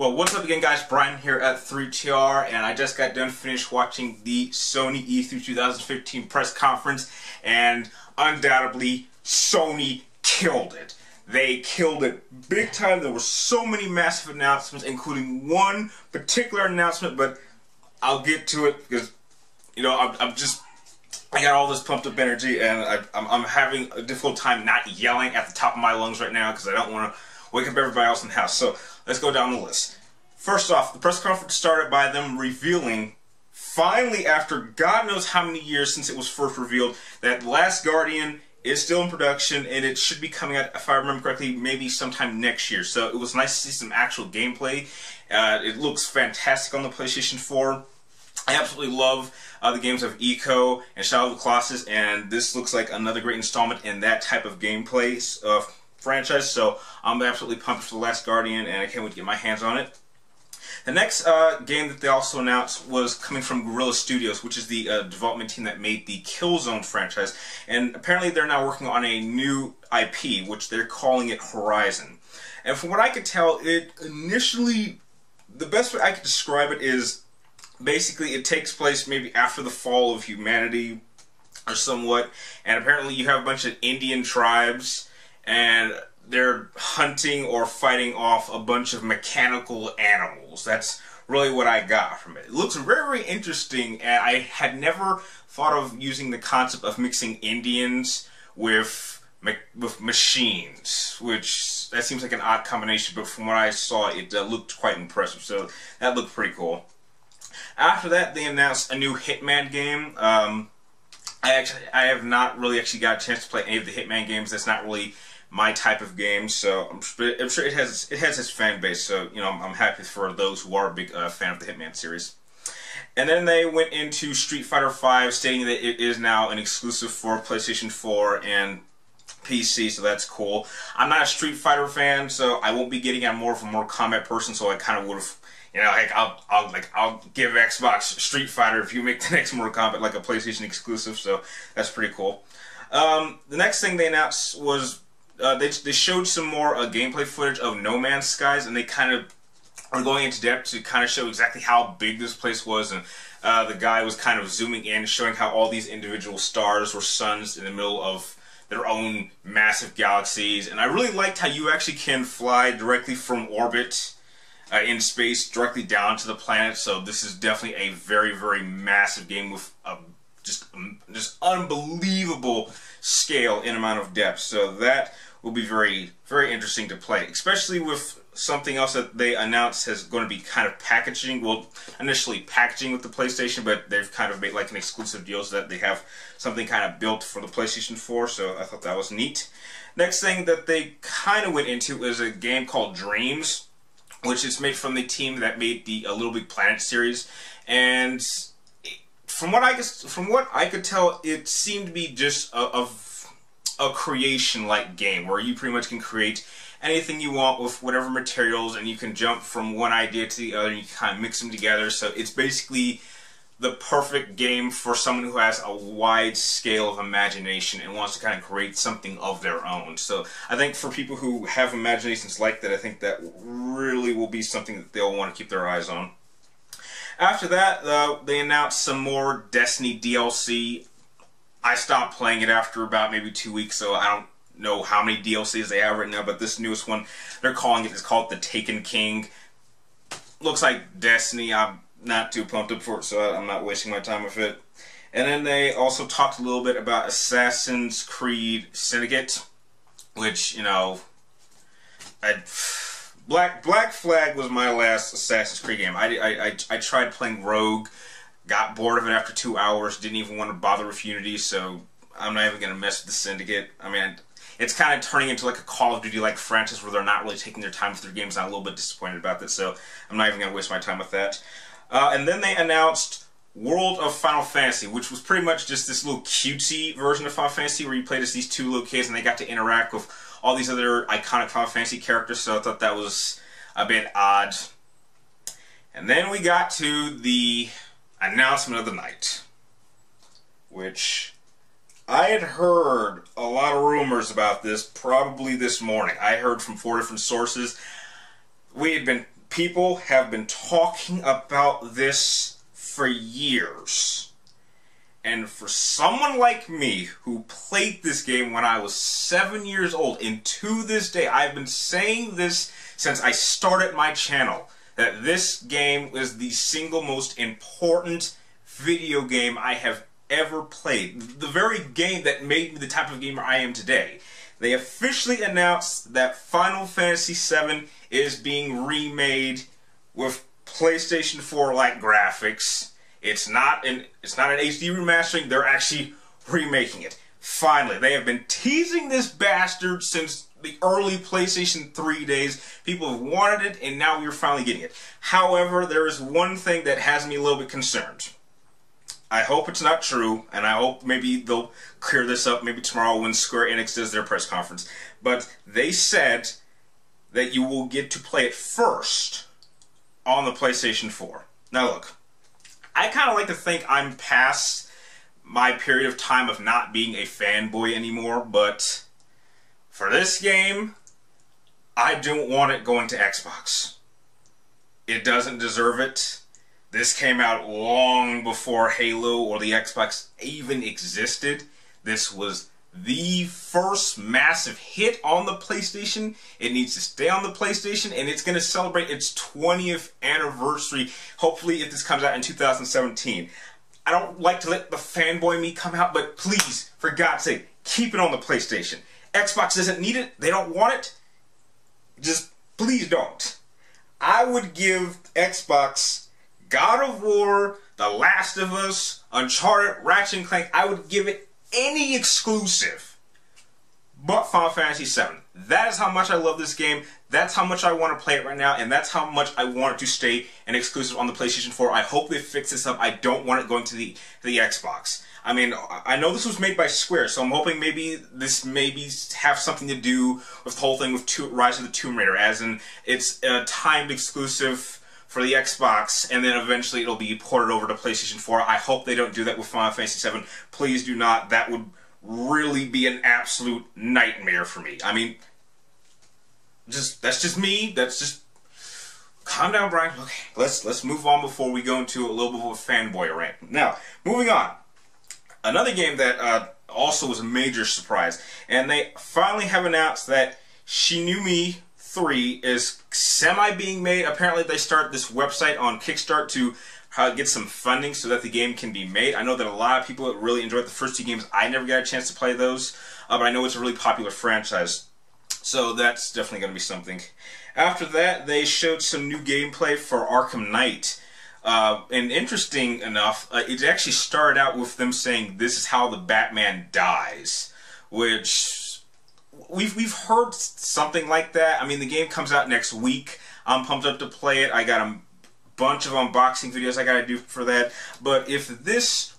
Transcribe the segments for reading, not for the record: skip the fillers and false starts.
Well, what's up again, guys? Brian here at 3TR, and I just got done finished watching the Sony E3 2015 press conference, and undoubtedly, Sony killed it. They killed it big time. There were so many massive announcements, including one particular announcement, but I'll get to it because, you know, I got all this pumped up energy, and I'm having a difficult time not yelling at the top of my lungs right now because I don't want to wake up everybody else in the house. So let's go down the list. First off, the press conference started by them revealing, finally after God knows how many years since it was first revealed, that The Last Guardian is still in production, and it should be coming out, if I remember correctly, maybe sometime next year. So it was nice to see some actual gameplay. It looks fantastic on the PlayStation 4. I absolutely love the games of Eco and Shadow of the Colossus, and this looks like another great installment in that type of gameplay franchise. So I'm absolutely pumped for The Last Guardian, and I can't wait to get my hands on it. The next game that they also announced was coming from Guerrilla Studios, which is the development team that made the Killzone franchise. And apparently they're now working on a new IP, which they're calling it Horizon. And from what I could tell, it initially, the best way I could describe it is, basically it takes place maybe after the fall of humanity, or somewhat. And apparently you have a bunch of Indian tribes, and they're hunting or fighting off a bunch of mechanical animals. That's really what I got from it. It looks very, very interesting, and I had never thought of using the concept of mixing Indians with machines, which that seems like an odd combination, but from what I saw, it looked quite impressive, so that looked pretty cool. After that, they announced a new Hitman game. I have not really actually got a chance to play any of the Hitman games. That's not really my type of game, so I'm sure it has its fan base. So you know, I'm happy for those who are a big fan of the Hitman series. And then they went into Street Fighter V, stating that it is now an exclusive for PlayStation 4 and PC, so that's cool. I'm not a Street Fighter fan, so I won't be getting on more of a Mortal Kombat person. So I kind of would have, you know, like I'll give Xbox Street Fighter if you make the next Mortal Kombat like a PlayStation exclusive. So that's pretty cool. The next thing they announced was they showed some more gameplay footage of No Man's Skies, and they kind of are going into depth to kind of show exactly how big this place was, and the guy was kind of zooming in, showing how all these individual stars were suns in the middle of their own massive galaxies. And I really liked how you actually can fly directly from orbit in space directly down to the planet. So this is definitely a very, very massive game with just unbelievable scale and amount of depth. So that will be very, very interesting to play, especially with something else that they announced is going to be kind of packaging. Well, initially packaging with the PlayStation, but they've kind of made like an exclusive deal so that they have something kind of built for the PlayStation 4, so I thought that was neat. Next thing that they kind of went into is a game called Dreams, which is made from the team that made the Little Big Planet series, and from what I could tell, it seemed to be just a creation-like game where you pretty much can create anything you want with whatever materials, and you can jump from one idea to the other, and you can kind of mix them together. So it's basically the perfect game for someone who has a wide scale of imagination and wants to kind of create something of their own. So I think for people who have imaginations like that, I think that really will be something that they'll want to keep their eyes on. After that, they announced some more Destiny DLC. I stopped playing it after about maybe 2 weeks, so I don't know how many DLCs they have right now, but this newest one, they're calling it, it's called The Taken King. Looks like Destiny. I'm not too pumped up for it, so I'm not wasting my time with it. And then they also talked a little bit about Assassin's Creed Syndicate, which, you know, Black Flag was my last Assassin's Creed game. I tried playing Rogue, got bored of it after 2 hours, didn't even want to bother with Unity, so I'm not even going to mess with the Syndicate. I mean, it's kind of turning into like a Call of Duty-like franchise where they're not really taking their time with their games. I'm a little bit disappointed about that, so I'm not even going to waste my time with that. And then they announced World of Final Fantasy, which was pretty much just this little cutesy version of Final Fantasy where you played as these two little kids and they got to interact with all these other iconic Final Fantasy characters, so I thought that was a bit odd. And then we got to the announcement of the night, which I had heard a lot of rumors about this probably this morning. I heard from 4 different sources. We had been People have been talking about this for years. And for someone like me, who played this game when I was 7 years old, and to this day, I've been saying this since I started my channel, that this game is the single most important video game I have ever played. The very game that made me the type of gamer I am today. They officially announced that Final Fantasy VII is being remade with PlayStation 4-like graphics. It's not an HD remastering, they're actually remaking it. Finally, they have been teasing this bastard since the early PlayStation 3 days. People have wanted it, and now we're finally getting it. However, there is one thing that has me a little bit concerned. I hope it's not true, and I hope maybe they'll clear this up maybe tomorrow when Square Enix does their press conference. But they said that you will get to play it first on the PlayStation 4. Now look, I kind of like to think I'm past my period of time of not being a fanboy anymore, but for this game, I don't want it going to Xbox. It doesn't deserve it. This came out long before Halo or the Xbox even existed. This was the first massive hit on the PlayStation. It needs to stay on the PlayStation, and it's going to celebrate its 20th anniversary, hopefully if this comes out in 2017. I don't like to let the fanboy me come out, but please, for God's sake, keep it on the PlayStation. Xbox doesn't need it. They don't want it. Just please don't. I would give Xbox God of War, The Last of Us, Uncharted, Ratchet & Clank, I would give it any exclusive but Final Fantasy VII. That is how much I love this game. That's how much I want to play it right now, and that's how much I want it to stay an exclusive on the PlayStation 4. I hope they fix this up. I don't want it going to the Xbox. I mean, I know this was made by Square, so I'm hoping maybe this have something to do with the whole thing with Rise of the Tomb Raider, as in it's a timed exclusive for the Xbox, and then eventually it'll be ported over to PlayStation 4. I hope they don't do that with Final Fantasy VII. Please do not. That would really be an absolute nightmare for me. I mean, that's just me. That's just... Calm down, Brian. Okay, let's move on before we go into a little bit of a fanboy rant. Now, moving on. Another game that also was a major surprise, and they finally have announced that Shinumi 3 is being made. Apparently they start this website on Kickstarter to get some funding so that the game can be made. I know that a lot of people really enjoyed the first two games. I never got a chance to play those, but I know it's a really popular franchise. So that's definitely going to be something. After that, they showed some new gameplay for Arkham Knight. And interesting enough, it actually started out with them saying this is how the Batman dies, which... We've heard something like that. I mean, the game comes out next week. I'm pumped up to play it. I got a bunch of unboxing videos I gotta do for that. But if this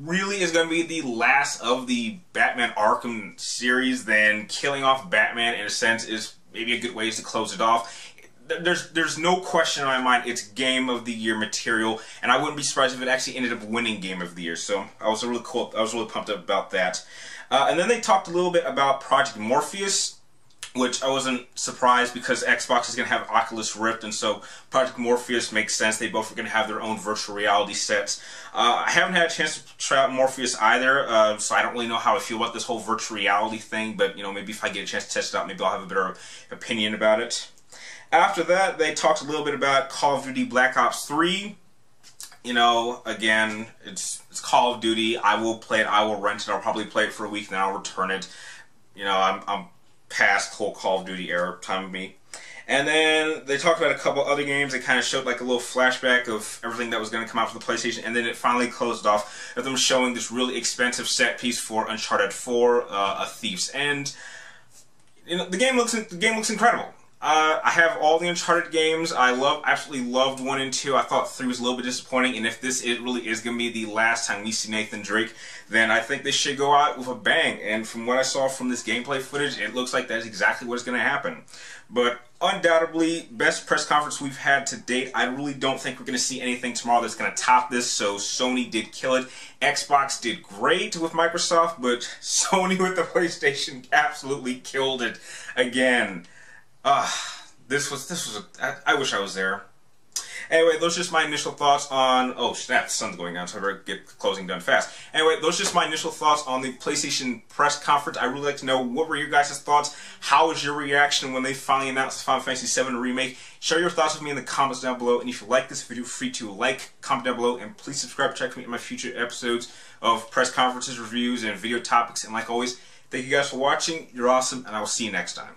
really is gonna be the last of the Batman Arkham series, then killing off Batman in a sense is maybe a good way to close it off. There's no question in my mind it's Game of the Year material, and I wouldn't be surprised if it actually ended up winning Game of the Year. So I was really pumped up about that. And then they talked a little bit about Project Morpheus, which I wasn't surprised because Xbox is going to have Oculus Rift, and so Project Morpheus makes sense. They both are going to have their own virtual reality sets. I haven't had a chance to try out Morpheus either, so I don't really know how I feel about this whole virtual reality thing, but you know, maybe if I get a chance to test it out, maybe I'll have a better opinion about it. After that, they talked a little bit about Call of Duty Black Ops 3. You know, again, it's Call of Duty. I will play it. I will rent it. I'll probably play it for a week, and then I'll return it. You know, I'm past the whole Call of Duty era time of me. And then they talked about a couple other games. They kind of showed like a little flashback of everything that was going to come out for the PlayStation, and then it finally closed off with them showing this really expensive set piece for Uncharted 4, A Thief's End. You know, the game looks incredible. I have all the Uncharted games. I absolutely loved 1 and 2. I thought 3 was a little bit disappointing, and if this really is going to be the last time we see Nathan Drake, then I think they should go out with a bang. And from what I saw from this gameplay footage, it looks like that's exactly what's going to happen. But undoubtedly, best press conference we've had to date. I really don't think we're going to see anything tomorrow that's going to top this, so Sony did kill it. Xbox did great with Microsoft, but Sony with the PlayStation absolutely killed it again. I wish I was there. Anyway, those are just my initial thoughts on... Oh, snap, the sun's going down, so I better get closing done fast. Anyway, those are just my initial thoughts on the PlayStation press conference. I'd really like to know, what were your guys' thoughts? How was your reaction when they finally announced the Final Fantasy VII Remake? Share your thoughts with me in the comments down below. And if you like this video, feel free to like, comment down below, and please subscribe to check me in my future episodes of press conferences, reviews, and video topics. And like always, thank you guys for watching. You're awesome, and I will see you next time.